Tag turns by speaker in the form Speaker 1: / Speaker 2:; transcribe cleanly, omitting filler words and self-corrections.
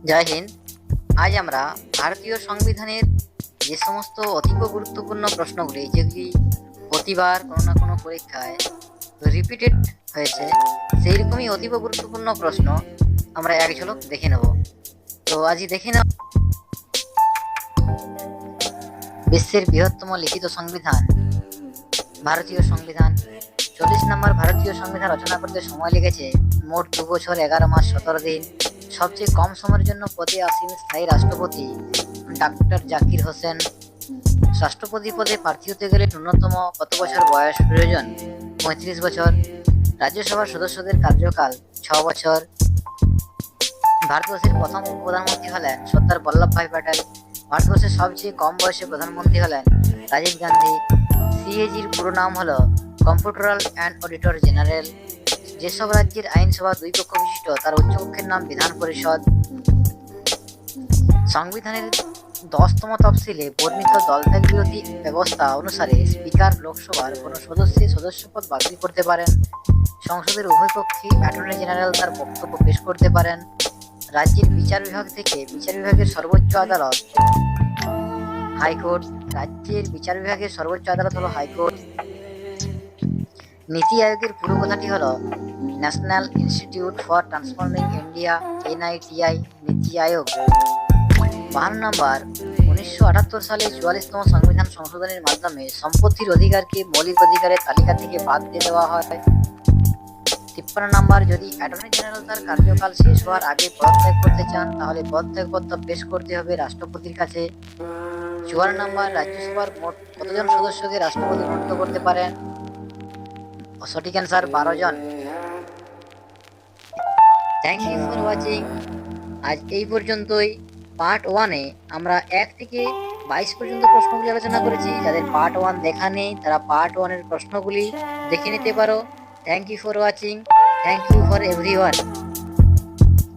Speaker 1: জয় হিন্দ। আজ আমরা ভারতীয় সংবিধানের যে সমস্ত অতীব গুরুত্বপূর্ণ প্রশ্নগুলি যেগুলি প্রতিবার কোনো না কোনো পরীক্ষায় রিপিটেড হয়েছে, সেই রকমই অতীব গুরুত্বপূর্ণ প্রশ্ন আমরা এক ঝলক দেখে নেব। তো আজই দেখে নেব বিশ্বের বৃহত্তম লিখিত সংবিধান ভারতীয় সংবিধান। 40 নম্বর ভারতীয় সংবিধান রচনা করতে সময় লেগেছে মোট 2 বছর 11 মাস 17 দিন। সবচেয়ে কম সময়ের জন্য পদে আসীন স্থায়ী রাষ্ট্রপতি ডক্টর জাকির হোসেন। রাষ্ট্রপতি পদে প্রার্থী হতে গেলে ন্যূনতম কত বছর বয়স প্রয়োজন? 35 বছর। রাজ্যসভার সদস্যদের কার্যকাল 6 বছর। ভারতবর্ষের প্রথম প্রধানমন্ত্রী হলেন সর্দার বল্লভভাই প্যাটেল। ভারতবর্ষের সবচেয়ে কম বয়সে প্রধানমন্ত্রী হলেন রাজীব গান্ধী। সিএজির পুরো নাম হলো কম্পিউটারাল অ্যান্ড অডিটর জেনারেল। যেসব রাজ্যের আইনসভা 2 কক্ষ বিশিষ্ট তার উচ্চকক্ষের নাম বিধান পরিষদ। সংবিধানের 10তম তফসিলে বর্ণিত দলত্যাগ বিরোধী ব্যবস্থা অনুসারে স্পিকার লোকসভার কোনো সদস্যের সদস্যপদ বাতিল করতে পারেন। সংসদের উভয় কক্ষে অ্যাটর্নি জেনারেল তার বক্তব্য পেশ করতে পারেন। রাজ্যের বিচার বিভাগ থেকে বিচার বিভাগের সর্বোচ্চ আদালত হাইকোর্ট। রাজ্যের বিচার বিভাগের সর্বোচ্চ আদালত হলো হাইকোর্ট। নীতি আয়োগের পুরো কথাটি হলো national institute for transforming India, NITI, নীতি আয়োগ। 52 নম্বর 1978 সালে 44তম সংবিধান সংশোধনের মাধ্যমে সম্পত্তির অধিকারকে মৌলিক অধিকারের তালিকা থেকে বাদ দিয়ে দেওয়া হয়। 53 নম্বর যদি অ্যাটর্নি জেনারেল তার কার্যকাল শেষ হওয়ার আগে পদত্যাগ করতে চান তাহলে পদত্যাগপত্র পেশ করতে হবে রাষ্ট্রপতির কাছে। 54 নম্বর রাজ্যসভার মোট কতজন সদস্যকে রাষ্ট্রপতি মনোনীত করতে পারেন? সঠিক অ্যান্সার 12 জন। Thank you for watching. আজ এই পর্যন্তই। পার্ট 1-এ আমরা 1 থেকে 22 পর্যন্ত প্রশ্নগুলি আলোচনা করেছি। যাদের পার্ট 1 দেখা নেই তারা পার্ট 1-এর প্রশ্নগুলি দেখে নিতে পারো। Thank you for watching. Thank you for everyone.